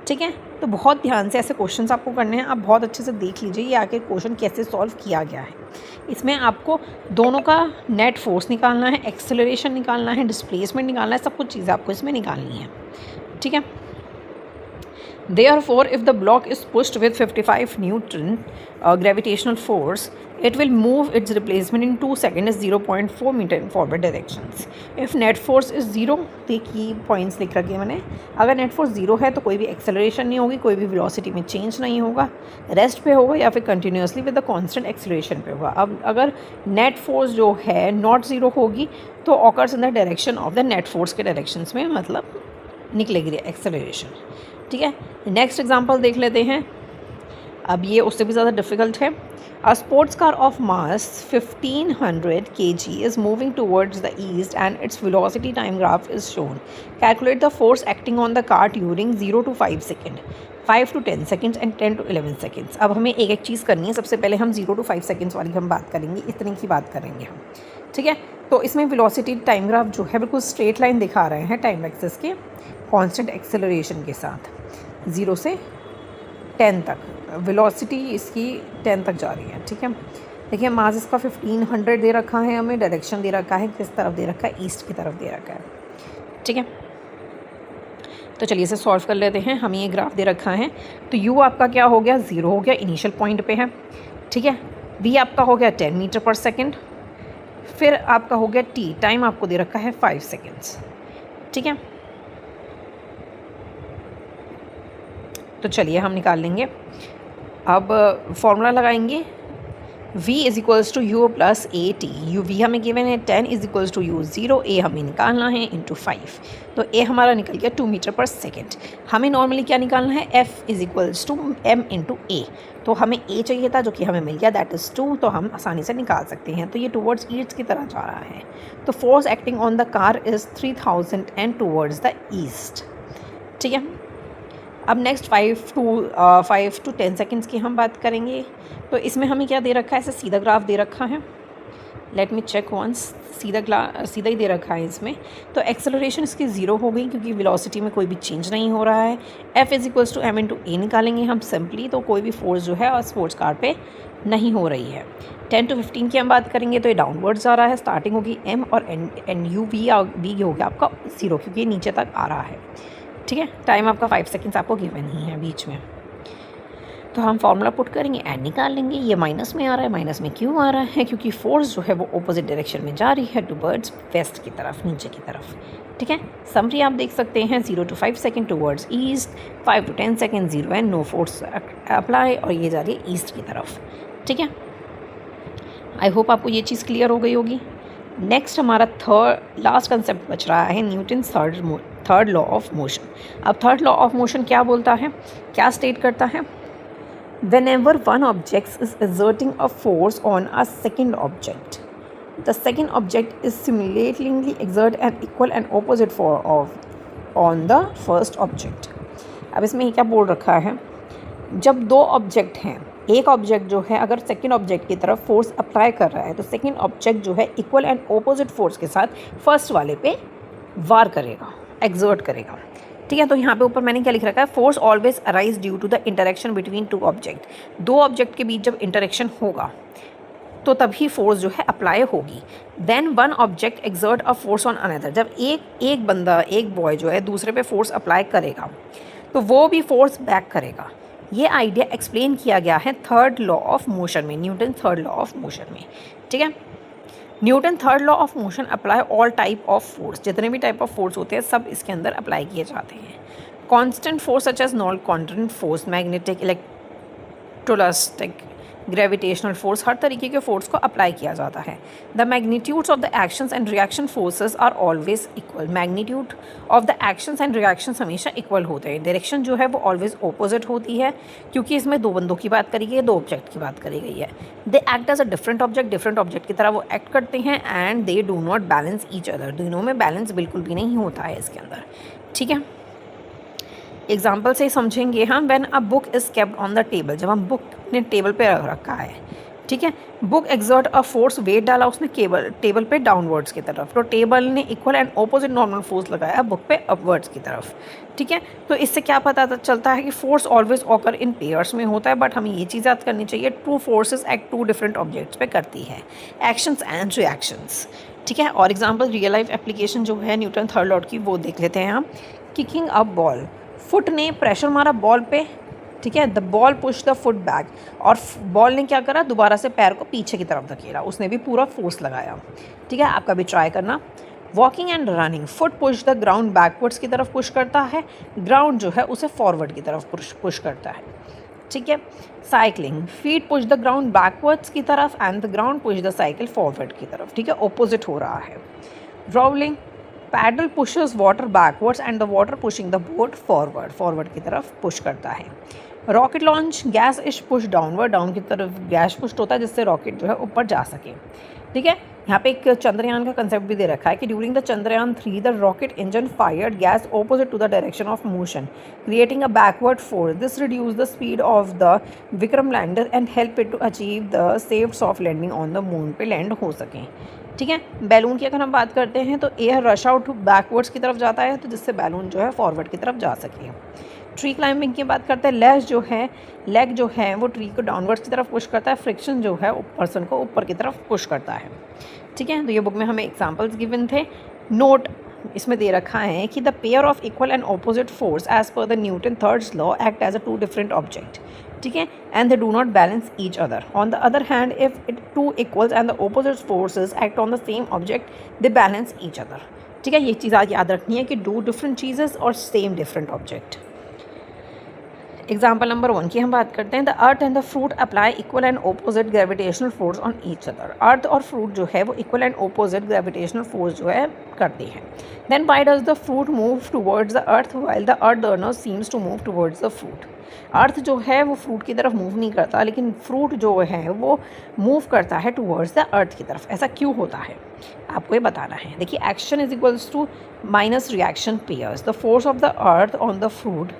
ठीक है, तो बहुत ध्यान से ऐसे क्वेश्चंस आपको करने हैं। आप बहुत अच्छे से देख लीजिए ये आके क्वेश्चन कैसे सॉल्व किया गया है। इसमें आपको दोनों का नेट फोर्स निकालना है, एक्सेलरेशन निकालना है, डिस्प्लेसमेंट निकालना है, सब कुछ चीज़ें आपको इसमें निकालनी है। ठीक है, therefore if the block is pushed with 55 Newton gravitational force, it will move its replacement in 2 seconds is 0.4 meter in forward directions. If net force is 0, देखिए पॉइंट्स लिख रखे मैंने, अगर नेट फोर्स 0 है तो कोई भी एक्सेलरेशन नहीं होगी, कोई भी वेलोसिटी में चेंज नहीं होगा, रेस्ट पे होगा या फिर continuously with the constant acceleration पे होगा। अब अगर नेट फोर्स जो है नॉट 0 होगी तो occurs in the direction of the net force के डायरेक्शंस में मतलब निकलेगी एक्सेलरेशन। ठीक है, नेक्स्ट एग्जांपल देख लेते हैं। अब ये उससे भी ज़्यादा डिफिकल्ट है। A sports car of mass 1500 kg is moving towards the east and its velocity time graph is shown. Calculate the force acting on the car during 0 to 5 second, 5 to 10 seconds and 10 to 11 seconds. अब हमें एक एक चीज़ करनी है। सबसे पहले हम 0 to 5 seconds वाली हम बात करेंगे, इतने की बात करेंगे हम। ठीक है, तो इसमें वेलोसिटी टाइम ग्राफ जो है बिल्कुल स्ट्रेट लाइन दिखा रहे हैं टाइम एक्सिस के कांस्टेंट एक्सेलरेशन के साथ। 0 से 10 तक वेलोसिटी इसकी 10 तक जा रही है। ठीक है, देखिए मास इसका 1500 दे रखा है, हमें डायरेक्शन दे रखा है, किस तरफ दे रखा है, ईस्ट की तरफ दे रखा है। ठीक है, तो चलिए इसे सॉल्व कर लेते हैं। हमें ये ग्राफ दे रखा है, तो u आपका क्या हो गया, 0 हो गया, इनिशियल पॉइंट पे है। ठीक है, v आपका हो गया 10 मीटर पर सेकेंड, फिर आपका हो गया t, टाइम आपको दे रखा है 5 सेकेंड्स। ठीक है, तो चलिए हम निकाल लेंगे। अब फॉर्मूला लगाएंगे, v is equals to u plus a t. U v हमें गिवन है 10 is equals to u 0, a हमें निकालना है इंटू 5, तो ए हमारा निकल गया 2 मीटर पर सेकेंड। हमें नॉर्मली क्या निकालना है, f is equals to m into A, तो हमें a चाहिए था जो कि हमें मिल गया, दैट इज़ 2, तो हम आसानी से निकाल सकते हैं। तो ये टूवर्ड्स ईस्ट की तरह जा रहा है, तो force acting on the car is 3000 and towards the east. ठीक है, अब नेक्स्ट 5 to 10 सेकेंड्स की हम बात करेंगे। तो इसमें हमें क्या दे रखा है, ऐसे सीधा ग्राफ दे रखा है, लेट मी चेक वंस, सीधा ही दे रखा है इसमें। तो एक्सेलरेशन इसकी 0 हो गई क्योंकि वेलोसिटी में कोई भी चेंज नहीं हो रहा है। f is equals to m into A निकालेंगे हम सिंपली, तो कोई भी फोर्स जो है और स्पोर्ट्स कार पे नहीं हो रही है। 10 to 15 की हम बात करेंगे तो ये डाउनवर्ड्स आ रहा है, स्टार्टिंग होगी m और एन यू वी हो गया आपका 0 क्योंकि ये नीचे तक आ रहा है। ठीक है, टाइम आपका 5 सेकेंड्स आपको गिवन ही है बीच में, तो हम फार्मूला पुट करेंगे एंड निकाल लेंगे। ये माइनस में आ रहा है, माइनस में क्यों आ रहा है, क्योंकि फोर्स जो है वो ऑपोजिट डायरेक्शन में जा रही है, टूवर्ड्स वेस्ट की तरफ, नीचे की तरफ। ठीक है, समरी आप देख सकते हैं, 0 to 5 second towards east, 5 to 10 second 0 and no force apply, और ये जा रही है ईस्ट की तरफ। ठीक है, आई होप आपको ये चीज़ क्लियर हो गई होगी। नेक्स्ट हमारा लास्ट कंसेप्ट बच रहा है, Newton third law of motion. अब थर्ड लॉ ऑफ मोशन क्या बोलता है, क्या स्टेट करता है, whenever one object is exerting a force on a second object, the second object is simultaneously exert an equal and opposite on the first object। अब इसमें ये क्या बोल रखा है, जब दो ऑब्जेक्ट हैं, एक ऑब्जेक्ट जो है अगर सेकेंड ऑब्जेक्ट की तरफ फोर्स अप्लाई कर रहा है तो सेकेंड ऑब्जेक्ट जो है इक्वल एंड ऑपोजिट फोर्स के साथ फर्स्ट वाले पे वार करेगा, एक्सर्ट करेगा। ठीक है, तो यहाँ पे ऊपर मैंने क्या लिख रखा है, force always arise due to the interaction between two object. दो ऑब्जेक्ट के बीच जब इंटरेक्शन होगा तो तभी फोर्स जो है अप्लाई होगी। Then one object exert a force on another, जब एक बंदा, एक बॉय जो है दूसरे पे फोर्स अप्लाई करेगा तो वो भी फोर्स बैक करेगा। ये आइडिया एक्सप्लेन किया गया है थर्ड लॉ ऑफ मोशन में, Newton third law of motion में। ठीक है, Newton third law of motion apply all type of force, जितने भी टाइप ऑफ फोर्स होते हैं सब इसके अंदर अप्लाई किए जाते हैं। Constant force such as non constant force, magnetic, electrostatic, gravitational force, हर तरीके के फोर्स को अप्लाई किया जाता है। The magnitudes of the actions and reaction forces are always equal, magnitude of the actions and reactions हमेशा इक्वल होते हैं। डायरेक्शन जो है वो ऑलवेज ऑपोजिट होती है, क्योंकि इसमें दो बंदों की बात करी गई है, दो ऑब्जेक्ट की बात करी गई है। They act as a different object की तरह वो एक्ट करते हैं and they do not balance each other, दोनों में बैलेंस बिल्कुल भी नहीं होता है इसके अंदर। ठीक है, एग्जाम्पल से समझेंगे हम। When a book is kept on the table, जब हम बुक ने टेबल पे रख रखा है, ठीक है, book exert a force, weight डाला उसने टेबल पे डाउनवर्ड्स की तरफ, तो टेबल ने equal and opposite normal force लगाया बुक पे अपवर्ड्स की तरफ। ठीक है, तो इससे क्या पता चलता है कि force always occur in pairs में होता है, बट हमें ये चीज़ याद करनी चाहिए, two forces act two different objects पे करती है, एक्शंस एंड रिएक्शंस। ठीक है, और एग्जाम्पल रियल लाइफ एप्लीकेशन जो है न्यूटन थर्ड लॉ की वो देख लेते हैं हम। किकिंग अ बॉल, फुट ने प्रेशर मारा बॉल पे, ठीक है, the ball push the foot back, और बॉल ने क्या करा, दोबारा से पैर को पीछे की तरफ धकेला, उसने भी पूरा फोर्स लगाया। ठीक है, आपका भी ट्राई करना। Walking and running, foot push the ground backwards की तरफ पुश करता है, ग्राउंड जो है उसे फॉरवर्ड की तरफ पुश करता है। ठीक है, cycling, feet push the ground backwards की तरफ and the ground push the cycle forward की तरफ। ठीक है, ऑपोजिट हो रहा है। Rolling, paddle pushes water backwards and the water pushing the boat forward की तरफ पुश करता है। Rocket launch, gas is push downward, down की तरफ गैस पुश होता है जिससे रॉकेट जो है ऊपर जा सके। ठीक है, यहाँ पे एक चंद्रयान का कंसेप्ट भी दे रखा है कि during the Chandrayaan 3 the rocket engine fired gas opposite to the direction of motion creating a backward force, this reduce the speed of the Vikram lander and help it to achieve the safe soft landing on the moon पे land हो सकें। ठीक है, balloon की अगर हम बात करते हैं तो एयर रश आउट बैकवर्ड्स की तरफ जाता है, तो जिससे बैलून जो है फॉरवर्ड की तरफ जा सके। ट्री क्लाइंबिंग की बात करते हैं, लेग जो है वो ट्री को डाउनवर्ड्स की तरफ पुश करता है, फ्रिक्शन जो है पर्सन को ऊपर की तरफ पुश करता है। ठीक है, तो ये बुक में हमें एग्जाम्पल्स गिवन थे। नोट इसमें दे रखा है कि the pair of equal and opposite force as per the Newton thirds law act as a two different object. ठीक है, and they do not balance each other. On the other hand, if it two equals and the opposite forces act on the same object, they balance each other. ठीक है, ये चीज़ याद रखनी है कि do different चीज़ेस और same different object. Example number 1 की हम बात करते हैं। The earth and the fruit apply equal and opposite gravitational force on each other. Earth और फ्रूट जो है वो equal and opposite gravitational force जो है करते हैं। Then why does the fruit move towards the earth while the earth डर्नर seems to move towards the fruit. Earth जो है वो फ्रूट की तरफ मूव नहीं करता, लेकिन फ्रूट जो है वो मूव करता है टुवर्ड्स द अर्थ की तरफ। ऐसा क्यों होता है आपको ये बताना है। देखिए, action is equals to minus reaction pairs, the force of the earth on the fruit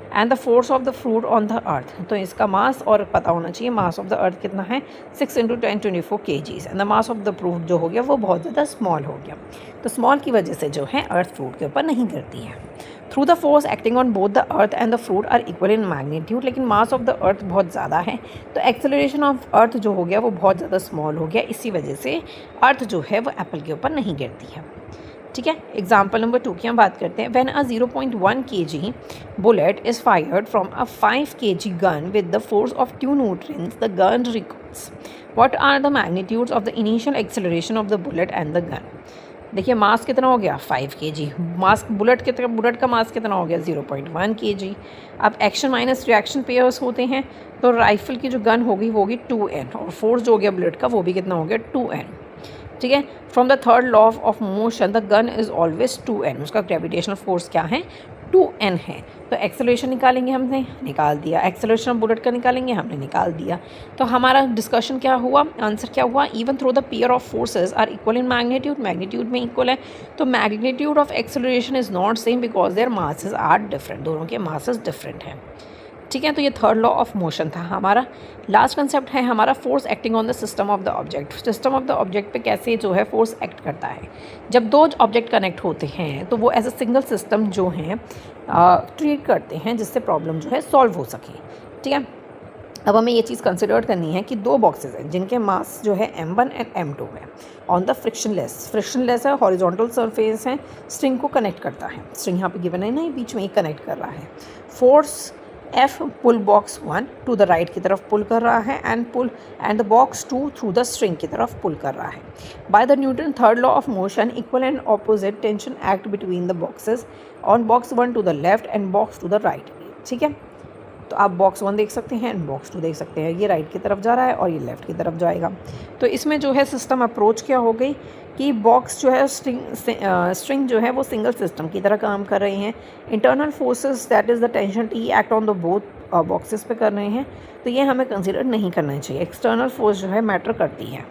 and the force of the fruit on the earth. तो इसका मास और पता होना चाहिए, मास ऑफ द अर्थ कितना है 6 × 10⁻⁴ kgs, and the mass of the fruit जो हो गया वो बहुत ज़्यादा स्मॉल हो गया। तो स्मॉल की वजह से जो है अर्थ फ्रूट के ऊपर नहीं गिरती है। Through the force acting on both the earth and the fruit are equal in magnitude, लेकिन मास ऑफ द अर्थ बहुत ज़्यादा है, तो एक्सेलरेशन ऑफ अर्थ जो हो गया वो बहुत ज़्यादा स्मॉल हो गया। इसी वजह से अर्थ जो है वो एप्पल के ऊपर नहीं गिरती है। ठीक है, एग्जाम्पल नंबर 2 की हम बात करते हैं। When a 0.1 kg bullet is fired from a 5 kg gun with the force of 2 newtons, the gun recoils. What are the magnitudes of the initial acceleration of the bullet and the gun. देखिए, mass कितना हो गया 5 kg, मास bullet का मास कितना हो गया 0.1 kg। अब action minus reaction pairs होते हैं, तो राइफल की जो गन होगी वो होगी 2n, और फोर्स जो हो गया बुलेट का वो भी कितना हो गया 2n। ठीक है, from the third law of motion the gun is always 2n, उसका ग्रेविटेशनल फोर्स क्या है 2n है, तो एक्सेलरेशन निकालेंगे, हमने निकाल दिया। एक्सेलरेशन ऑफ बुलेट का निकालेंगे, हमने निकाल दिया। तो हमारा डिस्कशन क्या हुआ, आंसर क्या हुआ, even though the pair of forces are equal in magnitude, magnitude में इक्वल है, तो magnitude of acceleration is not same because their masses are different, दोनों के मासेस डिफरेंट हैं। ठीक है, तो ये थर्ड लॉ ऑफ मोशन था हमारा। लास्ट कंसेप्ट है हमारा force acting on the system of the object. System of the object पे कैसे जो है फोर्स एक्ट करता है। जब दो ऑब्जेक्ट कनेक्ट होते हैं तो वो एज अ सिंगल सिस्टम जो हैं ट्रीट करते हैं, जिससे प्रॉब्लम जो है सॉल्व हो सके। ठीक है, अब हमें ये चीज़ कंसिडर करनी है कि दो बॉक्सेस हैं जिनके मास जो है m1 एंड m2 है ऑन द फ्रिक्शनलेस है, हॉरिजॉन्टल सरफेस है, स्ट्रिंग को कनेक्ट करता है। स्ट्रिंग यहाँ पे गिवन है ना, बीच में ही कनेक्ट कर रहा है। Force F pull box 1 to the right की तरफ पुल कर रहा है and the box 2 through the string की तरफ पुल कर रहा है। By the Newton third law of motion, equal and opposite tension act between the boxes on box 1 to the left and box two the right. ठीक है, तो आप box 1 देख सकते हैं एंड बॉक्स 2 देख सकते हैं, ये राइट की तरफ जा रहा है और ये लेफ़्ट की तरफ जाएगा। तो इसमें जो है सिस्टम अप्रोच क्या हो गई कि बॉक्स जो है स्ट्रिंग जो है वो सिंगल सिस्टम की तरह काम कर रही हैं। Internal forces that is the tension T act on the both boxes पे कर रहे हैं, तो ये हमें कंसिडर नहीं करना चाहिए। एक्सटर्नल फोर्स जो है मैटर करती है।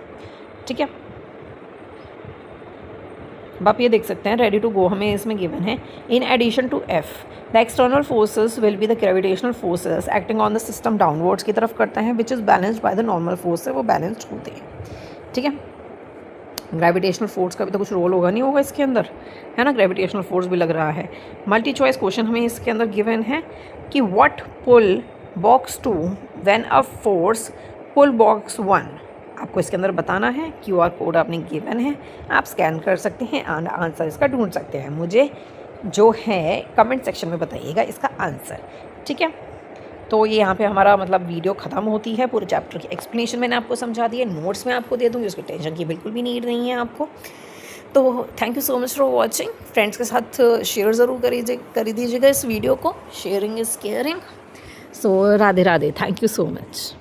ठीक है, अब आप ये देख सकते हैं रेडी टू गो हमें इसमें गिवन है, in addition to F the external forces will be the gravitational forces acting on the system downwards की तरफ करते हैं, which is balanced by the normal force, वो बैलेंस्ड होते हैं। ठीक है, ग्रेविटेशनल फोर्स का भी तो कुछ रोल होगा नहीं होगा इसके अंदर, है ना, ग्रेविटेशनल फोर्स भी लग रहा है। मल्टी चॉइस क्वेश्चन हमें इसके अंदर गिवन है कि what pull box 2 when a force pull box 1, आपको इसके अंदर बताना है। QR कोड आपने गिवन है, आप स्कैन कर सकते हैं और आंसर इसका ढूंढ सकते हैं। मुझे जो है कमेंट सेक्शन में बताइएगा इसका आंसर। ठीक है, तो ये यहाँ पे हमारा मतलब वीडियो ख़त्म होती है। पूरे चैप्टर की एक्सप्लेनेशन मैंने आपको समझा दी है, नोट्स में आपको दे दूँगी, उसकी टेंशन की बिल्कुल भी नीड नहीं है आपको। तो thank you so much for watching. Friends के साथ शेयर ज़रूर कर दीजिएगा इस वीडियो को। Sharing is caring. So Radhe Radhe, thank you so much.